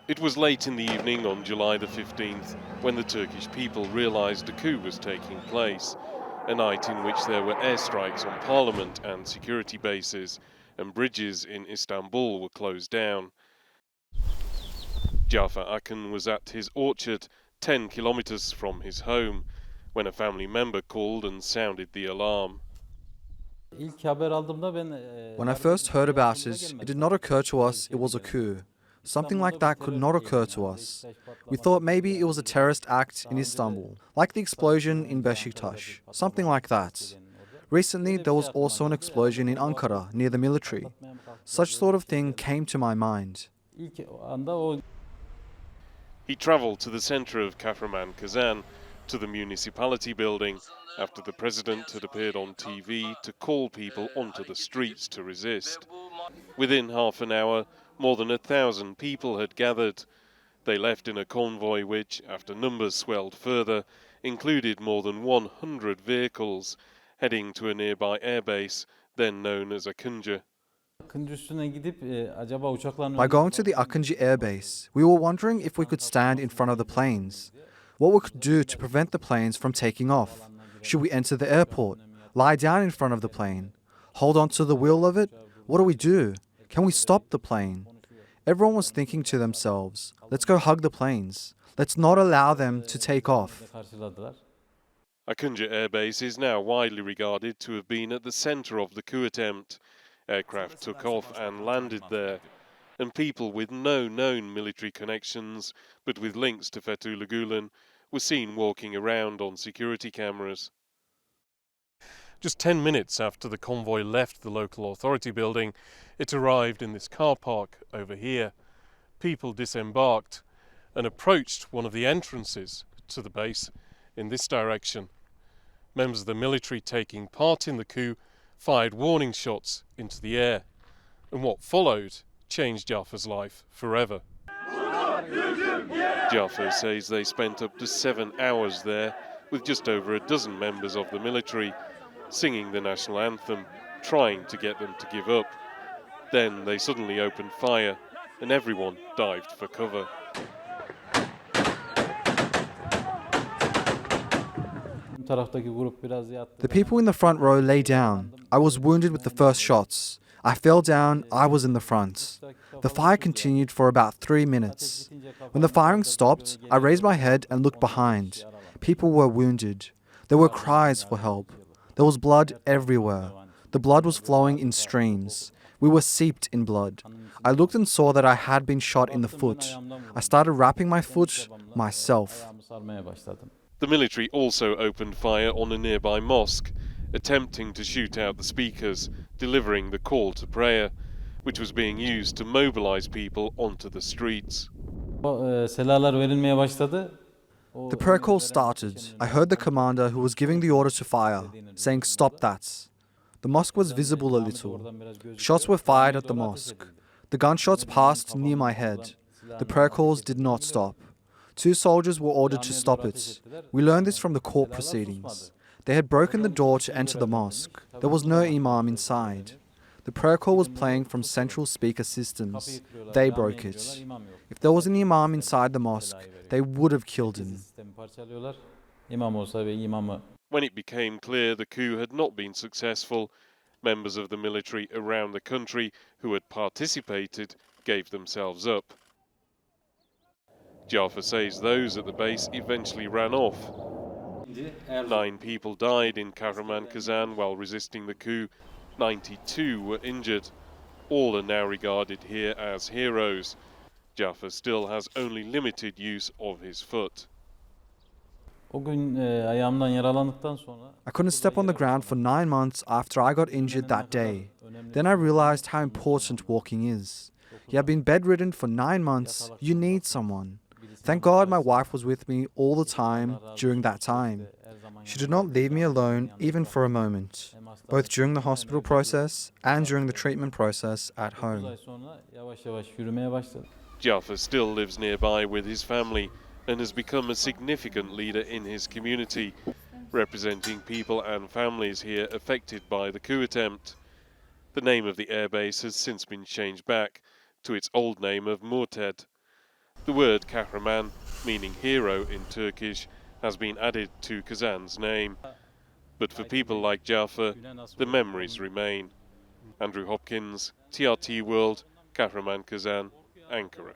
It was late in the evening on July the 15th when the Turkish people realised a coup was taking place, a night in which there were airstrikes on parliament and security bases, and bridges in Istanbul were closed down. Jafar Akın was at his orchard, 10 kilometres from his home, when a family member called and sounded the alarm. When I first heard about it, it did not occur to us it was a coup. Something like that could not occur to us. We thought maybe it was a terrorist act in Istanbul, like the explosion in Beşiktaş, something like that. Recently, there was also an explosion in Ankara, near the military. Such sort of thing came to my mind. He travelled to the centre of Kahramankazan, to the municipality building, after the president had appeared on TV to call people onto the streets to resist. Within half an hour, more than 1,000 people had gathered. They left in a convoy which, after numbers swelled further, included more than 100 vehicles, heading to a nearby airbase, then known as Akıncı. By going to the Akıncı Air Base, we were wondering if we could stand in front of the planes. What we could do to prevent the planes from taking off. Should we enter the airport? Lie down in front of the plane? Hold on to the wheel of it? What do we do? Can we stop the plane? Everyone was thinking to themselves, let's go hug the planes. Let's not allow them to take off. Akıncı Air Base is now widely regarded to have been at the centre of the coup attempt. Aircraft took off and landed there, and people with no known military connections, but with links to Fethullah Gulen, were seen walking around on security cameras. Just 10 minutes after the convoy left the local authority building, it arrived in this car park over here. People disembarked and approached one of the entrances to the base in this direction. Members of the military taking part in the coup fired warning shots into the air, and what followed changed Jafar's life forever. Jafar says they spent up to 7 hours there with just over a dozen members of the military, singing the national anthem, trying to get them to give up. Then they suddenly opened fire and everyone dived for cover. The people in the front row lay down. I was wounded with the first shots. I fell down, I was in the front. The fire continued for about 3 minutes. When the firing stopped, I raised my head and looked behind. People were wounded. There were cries for help. There was blood everywhere. The blood was flowing in streams. We were seeped in blood. I looked and saw that I had been shot in the foot. I started wrapping my foot myself. The military also opened fire on a nearby mosque, attempting to shoot out the speakers, delivering the call to prayer, which was being used to mobilize people onto the streets. The prayer call started. I heard the commander who was giving the order to fire, saying, "Stop that." The mosque was visible a little. Shots were fired at the mosque. The gunshots passed near my head. The prayer calls did not stop. 2 soldiers were ordered to stop it. We learned this from the court proceedings. They had broken the door to enter the mosque. There was no imam inside. The prayer call was playing from central speaker systems. They broke it. If there was an imam inside the mosque, they would have killed him. When it became clear the coup had not been successful, members of the military around the country who had participated gave themselves up. Jafar says those at the base eventually ran off. 9 people died in Kahramankazan while resisting the coup. 92 were injured. All are now regarded here as heroes. Jafar still has only limited use of his foot. I couldn't step on the ground for 9 months after I got injured that day. Then I realized how important walking is. You have been bedridden for 9 months. You need someone. Thank God my wife was with me all the time during that time. She did not leave me alone even for a moment, both during the hospital process and during the treatment process at home. Jafar still lives nearby with his family and has become a significant leader in his community, representing people and families here affected by the coup attempt. The name of the airbase has since been changed back to its old name of Murted. The word Kahraman, meaning hero in Turkish, has been added to Kazan's name. But for people like Jafar, the memories remain. Andrew Hopkins, TRT World, Kahramankazan, Ankara.